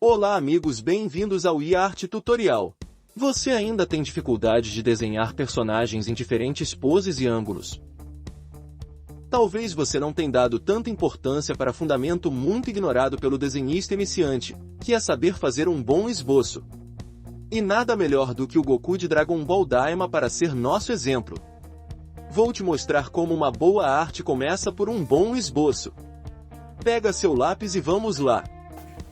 Olá amigos, bem-vindos ao iArt Tutorial. Você ainda tem dificuldade de desenhar personagens em diferentes poses e ângulos? Talvez você não tenha dado tanta importância para fundamento muito ignorado pelo desenhista iniciante, que é saber fazer um bom esboço. E nada melhor do que o Goku de Dragon Ball Daima para ser nosso exemplo. Vou te mostrar como uma boa arte começa por um bom esboço. Pega seu lápis e vamos lá.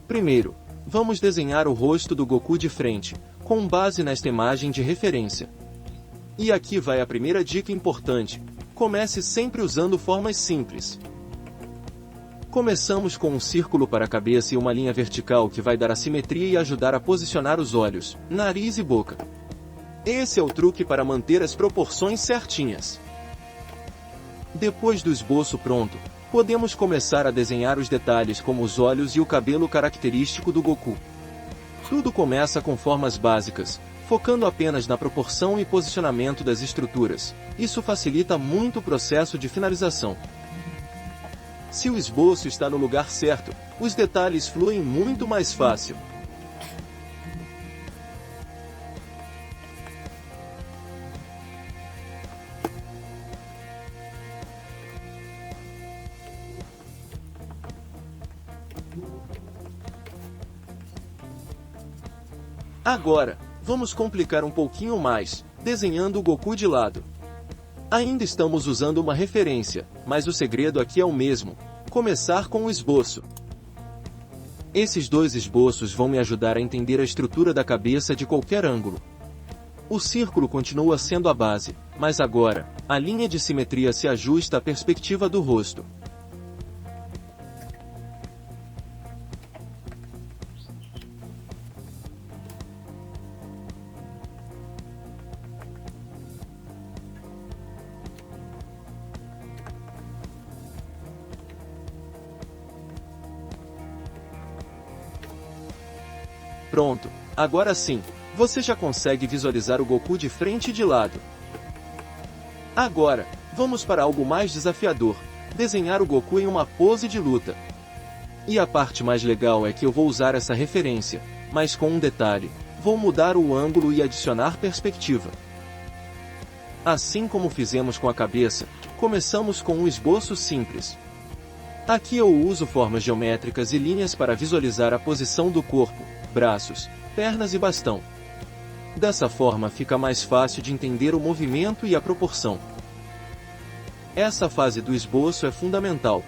Primeiro, vamos desenhar o rosto do Goku de frente, com base nesta imagem de referência. E aqui vai a primeira dica importante: comece sempre usando formas simples. Começamos com um círculo para a cabeça e uma linha vertical que vai dar a simetria e ajudar a posicionar os olhos, nariz e boca. Esse é o truque para manter as proporções certinhas. Depois do esboço pronto, podemos começar a desenhar os detalhes como os olhos e o cabelo característico do Goku. Tudo começa com formas básicas, focando apenas na proporção e posicionamento das estruturas. Isso facilita muito o processo de finalização. Se o esboço está no lugar certo, os detalhes fluem muito mais fácil. Agora, vamos complicar um pouquinho mais, desenhando o Goku de lado. Ainda estamos usando uma referência, mas o segredo aqui é o mesmo: começar com o esboço. Esses dois esboços vão me ajudar a entender a estrutura da cabeça de qualquer ângulo. O círculo continua sendo a base, mas agora, a linha de simetria se ajusta à perspectiva do rosto. Pronto, agora sim, você já consegue visualizar o Goku de frente e de lado. Agora, vamos para algo mais desafiador: desenhar o Goku em uma pose de luta. E a parte mais legal é que eu vou usar essa referência, mas com um detalhe: vou mudar o ângulo e adicionar perspectiva. Assim como fizemos com a cabeça, começamos com um esboço simples. Aqui eu uso formas geométricas e linhas para visualizar a posição do corpo, braços, pernas e bastão. Dessa forma fica mais fácil de entender o movimento e a proporção. Essa fase do esboço é fundamental.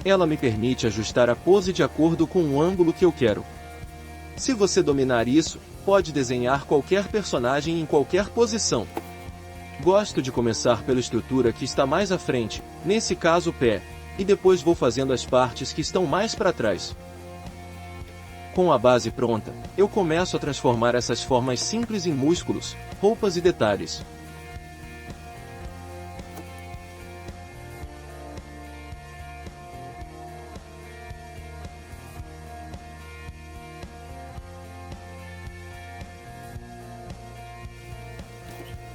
Ela me permite ajustar a pose de acordo com o ângulo que eu quero. Se você dominar isso, pode desenhar qualquer personagem em qualquer posição. Gosto de começar pela estrutura que está mais à frente, nesse caso o pé, e depois vou fazendo as partes que estão mais para trás. Com a base pronta, eu começo a transformar essas formas simples em músculos, roupas e detalhes.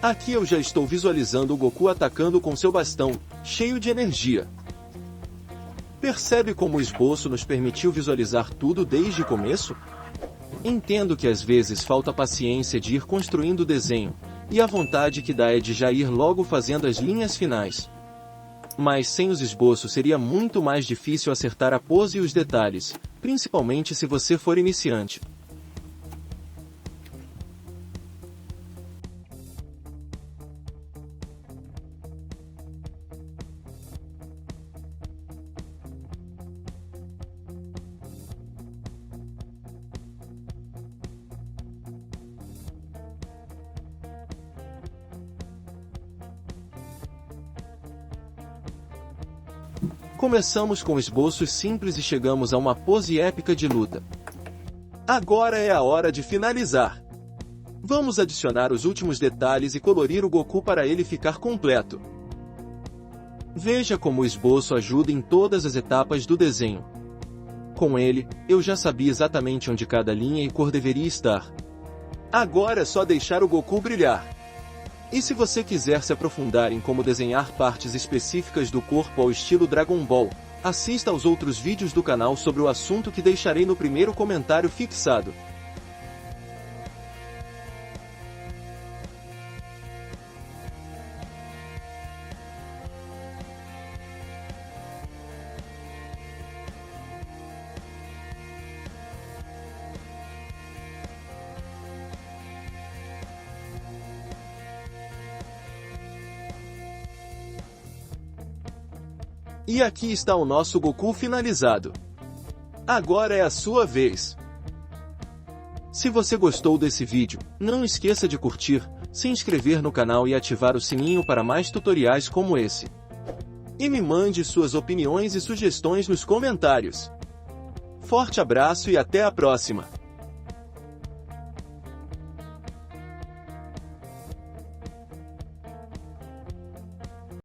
Aqui eu já estou visualizando o Goku atacando com seu bastão, cheio de energia. Percebe como o esboço nos permitiu visualizar tudo desde o começo? Entendo que às vezes falta paciência de ir construindo o desenho, e a vontade que dá é de já ir logo fazendo as linhas finais. Mas sem os esboços seria muito mais difícil acertar a pose e os detalhes, principalmente se você for iniciante. Começamos com esboços simples e chegamos a uma pose épica de luta. Agora é a hora de finalizar. Vamos adicionar os últimos detalhes e colorir o Goku para ele ficar completo. Veja como o esboço ajuda em todas as etapas do desenho. Com ele, eu já sabia exatamente onde cada linha e cor deveria estar. Agora é só deixar o Goku brilhar. E se você quiser se aprofundar em como desenhar partes específicas do corpo ao estilo Dragon Ball, Assista aos outros vídeos do canal sobre o assunto que deixarei no primeiro comentário fixado. E aqui está o nosso Goku finalizado. Agora é a sua vez. Se você gostou desse vídeo, não esqueça de curtir, se inscrever no canal e ativar o sininho para mais tutoriais como esse. E me mande suas opiniões e sugestões nos comentários. Forte abraço e até a próxima!